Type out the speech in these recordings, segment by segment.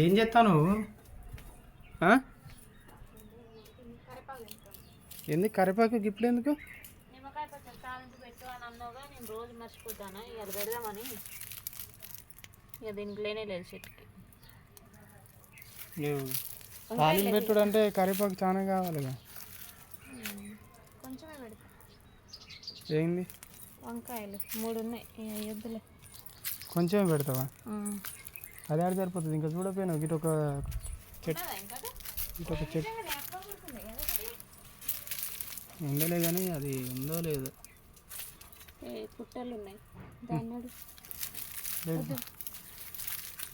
ఏం చేస్తావు నువ్వు? ఎందుకు కరివేపాకు గిప్పుడు ఎందుకు? నిమ్మకాయ పచ్చడి తాలింపు పెట్టు అని అన్నావుగా, నేను రోజు మర్చిపోతాను. ఇక అది పెడదామని. ఇక దీనికి లేనే లేదు చెట్టుకి. తాలింపు పెట్టుడు అంటే కరివేపాకు చాలా కావాలిగా. కొంచెమే పెడతా. ఏంది? వంకాయలు 3 ఉన్నాయి, వద్దులే. కొంచెమే పెడతావా? అదే ఆడ సరిపోతుంది. ఇంకా చూడపోయినావు ఇటు ఒక చెట్టు, ఇటు ఒక చెట్టు ఉండలే కానీ అది ఉందో లేదో. పుట్టలు ఉన్నాయి, దాన్ని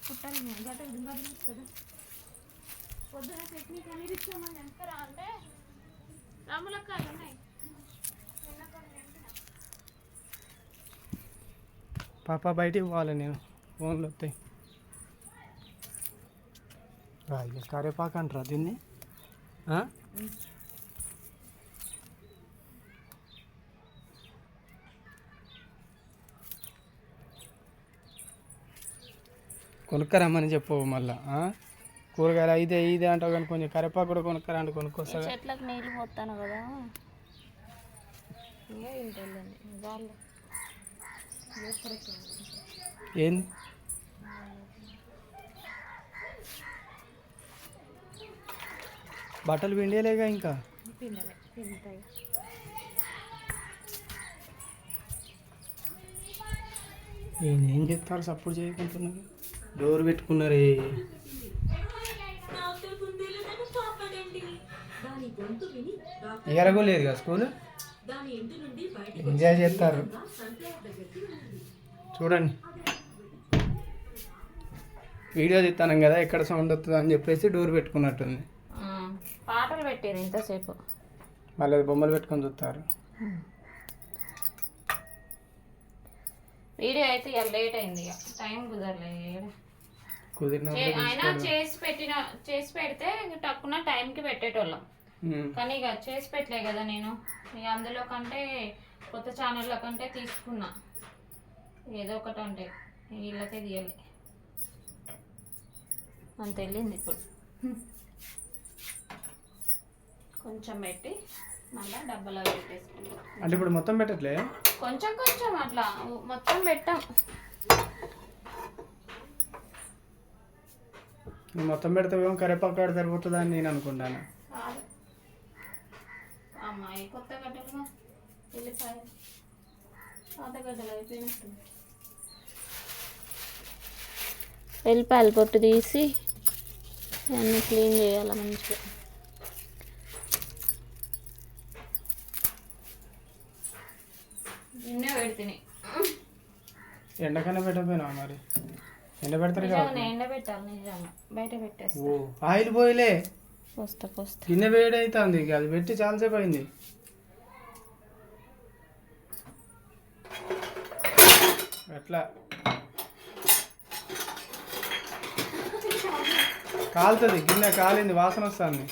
పుట్టలు ఉన్నాయి. పొద్దున చట్నీ కనీరు ఇచ్చామని ఎంతరా అంటే రాములక్కాయలు ఉన్నాయి. పాప బయటికి పోవాలి, నేను ఫోన్లో వస్తాయి. ఇక కరివేపాకు అంటారా దీన్ని? కొనుక్కరమ్మని చెప్పు మళ్ళా. కూరగాయలు అయితే ఇదే అంటావు కానీ కొంచెం కరివేపాకు కూడా కొనుక్కరా అంటే కొనుక్కొస్తా. చెట్లకు నీళ్ళు పోతాను కదా. ఏంది? బట్టలు పిండేలేగా ఇంకా. ఏం చెప్తారు? సపోర్ట్ చేయకుంటున్నారు. డోర్ పెట్టుకున్నారే. ఎరగో లేదు కదా స్కూల్. ఎంజాయ్ చేస్తారు చూడండి. వీడియో తీస్తాను కదా, ఎక్కడ సౌండ్ వస్తుంది అని చెప్పేసి డోర్ పెట్టుకున్నట్టుంది. పాటలు పెట్టారు ఇంతసేపు, మళ్ళీ బొమ్మలు పెట్టుకొని చూస్తారు. వీడియో అయితే ఇక లేట్ అయింది, ఇక టైం కుదరలేదు. అయినా చేసి పెడితే తక్కువ టైంకి పెట్టేటోళ్ళం. కానీ ఇక చేసి పెట్టలే కదా నేను. ఇక అందులో కంటే కొత్త ఛానళ్ళ కంటే తీసుకున్నా ఏదో ఒకటి. అంటే వీళ్ళకే తీయాలి అంత వెళ్ళింది. ఇప్పుడు కొంచెం పెట్టి మళ్ళీ డబ్బాలో పెట్టేసుకుంటాం. అంటే ఇప్పుడు మొత్తం పెట్టట్లే, కొంచెం కొంచెం అట్లా మొత్తం పెట్టాం. మొత్తం పెడతావేమో కరివేపాకు కాడ సరిపోతుందా అని నేను అనుకుంటాను. అమ్మాయి కొత్త గడ్డలుగా వెళ్ళిపోయాయి, పాత గడ్డలు అయిపోయినట్టు. వెళ్ళిపోయాలి, పొట్టు తీసి అన్నీ క్లీన్ చేయాలి మంచిగా. నిన్నే పెడుతున్నాయి. ఎండకన్నా పెట్టకపోయినా మరి? ఎండ పెడతారు కదా. ఎండ పెట్టాలి నిజంగా, బయట పెట్టేస్తా. ఆయిల్ పోయలే పోస్తా గిన్నె వేడి అవుతుంది. అది పెట్టి చాలాసేపు అయింది. అట్లా కాలుతుంది, గిన్నె కాలింది, వాసన వస్తుంది.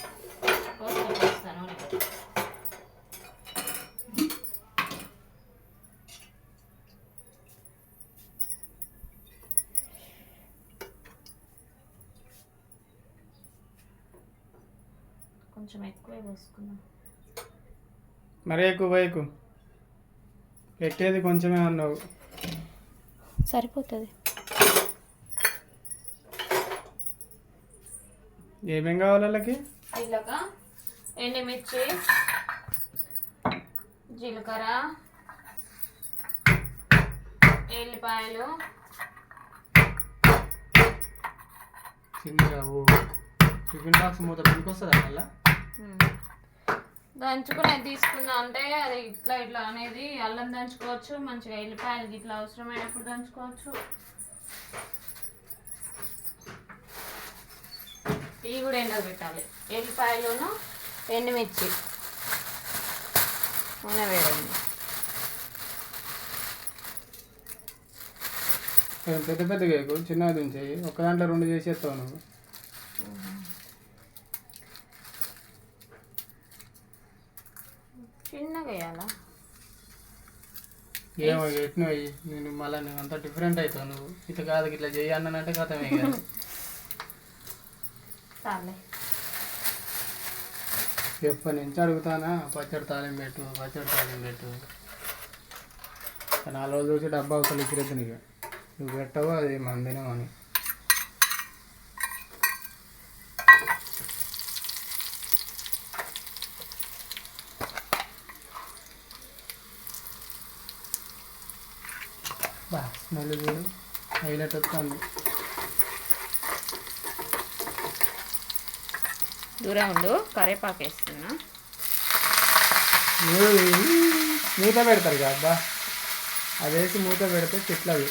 కొంచెం ఎక్కువే పోసుకున్నాం. మరీ ఎక్కువ పోయకు, పెట్టేది కొంచెమే అన్నావు. సరిపోతుంది. ఏమేం కావాలి వాళ్ళకి? జీలక, ఎండుమిర్చి, జీలకర్ర, ఎల్లిపాయలు, చిన్నగా టిఫిన్ బాక్స్ మూత పనికొస్తుందా మళ్ళా? దంచుకునే తీసుకున్నా అంటే అది ఇట్లా ఇట్లా అనేది అల్లం దంచుకోవచ్చు మంచిగా, ఎల్లిపాయలు ఇట్లా అవసరమైనప్పుడు దంచుకోవచ్చు. ఇవి కూడా ఎండకు పెట్టాలి. ఎల్లిపాయలును ఎండుమిర్చి నూనె వేడండి. పెద్ద పెద్దగా చిన్నగా దించేయి, ఒక దాంట్లో 2 చేసేస్తావు నువ్వు. చిన్నగా వేయాలా? ఏమో ఎట్నో అయ్యి నేను మళ్ళీ నువ్వు అంతా డిఫరెంట్ అవుతావు. నువ్వు ఇట్లా కాదు ఇట్లా చేయి అన్నానంటే కథమే కదా. చాలే. ఎప్పటి నుంచి అడుగుతానా పచ్చడి తాలింపు పెట్టు, పచ్చడి తాలింపు పెట్టు. 4 రోజులు వచ్చి డబ్బా అవసరం ఇచ్చిరేద్దు నీకు. నువ్వు పెట్టవు అది మందినం అని. బా స్మెల్ చూడు హైలైట్ వస్తుంది. దూరం ఉండు, కరివేపాకు వేస్తున్నా. మూత పెడతారు కదా అబ్బా, అది వేసి మూత పెడితే చెట్లు అవి.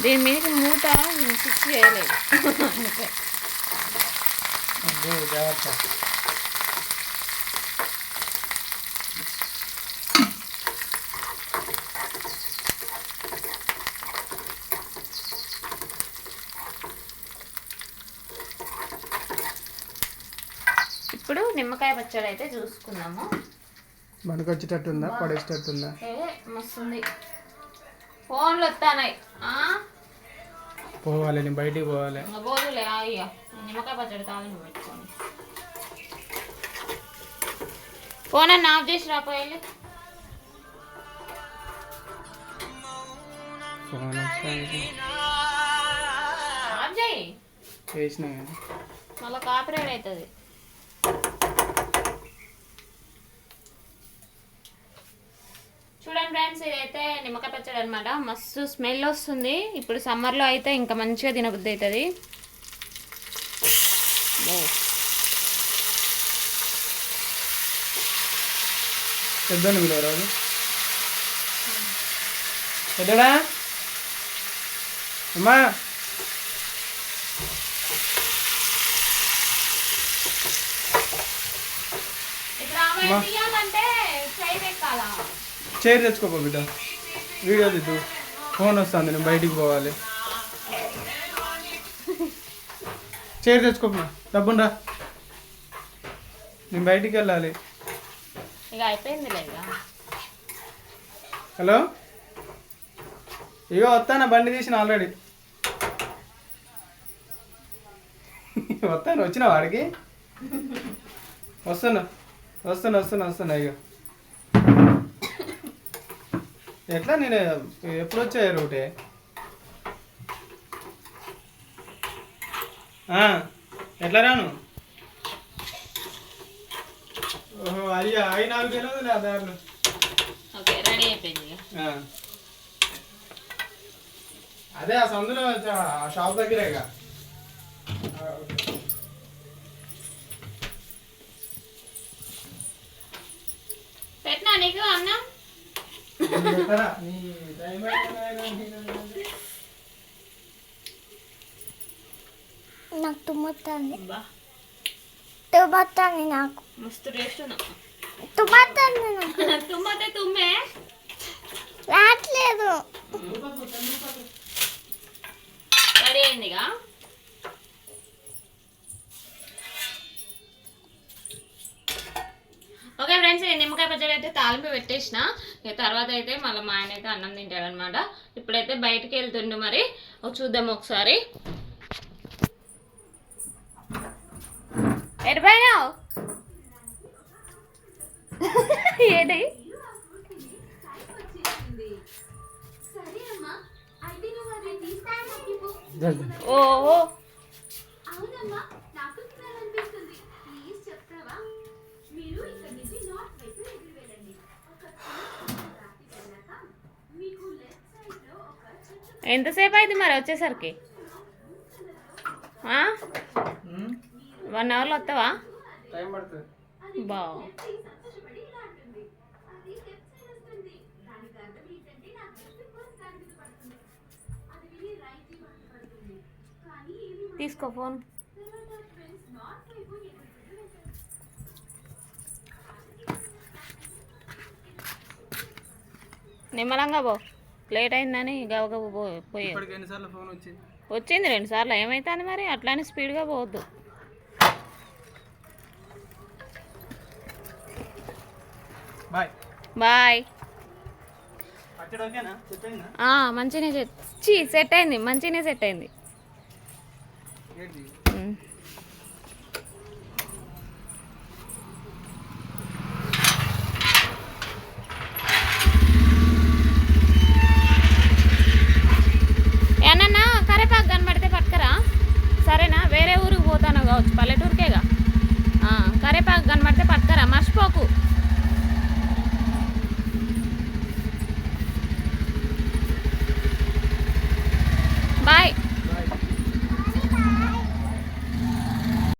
దీని మీద మూత ఫిక్స్ చేయలేదు. అబ్బో జాగ్రత్త. ఇప్పుడు నిమ్మకాయ పచ్చడి అయితే చూసుకుందాము. మనకు వచ్చేటట్టుందా పడేసేటట్టుందా? మస్తుంది. ఫోన్లు వస్తానాయి. పోవాలి, నేను బయటికి పోవాలి. పోదులే ఇక నిమ్మకాయ పచ్చడి తాలింపు పెట్టుకోండి. ఫోన్ అన్న ఆఫ్ చేసి రాపోయాలి. ఆఫ్ చేయి, వేసిన మళ్ళీ కాపీరైట్ అవుతుంది. చూడండి ఫ్రెండ్స్, ఇదైతే నిమ్మకాయ పచ్చడి అనమాట. మస్తు స్మెల్ వస్తుంది. ఇప్పుడు సమ్మర్లో అయితే ఇంకా మంచిగా తినబుద్ధి అవుతుంది. పెద్దను మీరు రాదు పెద్దడా అమ్మా. చైర్ తెచ్చుకోపో బిడ్డ, వీడియో దిద్దు. ఫోన్ వస్తుంది, నేను బయటికి పోవాలి. చైర్ తెచ్చుకోపో, డబ్బుండ్రా, నేను బయటికి వెళ్ళాలి. ఇక అయిపోయింది లేదా? హలో, ఇగో వస్తాను, బండి తీసిన ఆల్రెడీ వస్తాను. వచ్చిన వాడికి వస్తున్నా వస్తున్నా వస్తున్నా వస్తున్నా. ఇక ఎట్లా నేను ఎప్పుడు వచ్చాయి రూటే? ఎట్లా రాను? ఓహో, అయ్యా 4 కిలోలు ఆ దారిలో. ఓకే, రెడీ అయిపోయింది. అదే ఆ సందులో ఆ షాప్ దగ్గరేగా. పెట్టినా నీకు అన్నం? నాకు తుమ్ముతుంది. తుమ్ముతుంది నాకు. మస్తు టేస్ట్ ఉన్నా. తుమ్ముతుంది నాకు. తుమ్మతే తుమ్మే రావట్లేదు. రెడీ అయిందిగా. ఓకే ఫ్రెండ్స్, నిమ్మకాయ పచ్చడి అయితే తాలింపు పెట్టేసిన. తర్వాత అయితే మళ్ళీ మా ఆయన అయితే అన్నం తింటాడు అనమాట. ఇప్పుడైతే బయటికి వెళ్తుండు, మరి చూద్దాం ఒకసారి. ఎడిపోయినావు ఏడి? ఓ ఎంతసేపు అయింది మరి వచ్చేసరికి? 1 అవర్లో వస్తావా? టైం పడుతుంది. బావు తీసుకో ఫోన్. నిమ్మలంగా పో, లేట్ అయిందని గబగబ పోయే. వచ్చింది 2 సార్లు. ఏమవుతుంది మరి? అట్లానే స్పీడ్గా పోవద్దు. బాయ్. మంచిగానే సెట్ అయింది, మంచిగానే సెట్ అయింది. ప్లేట్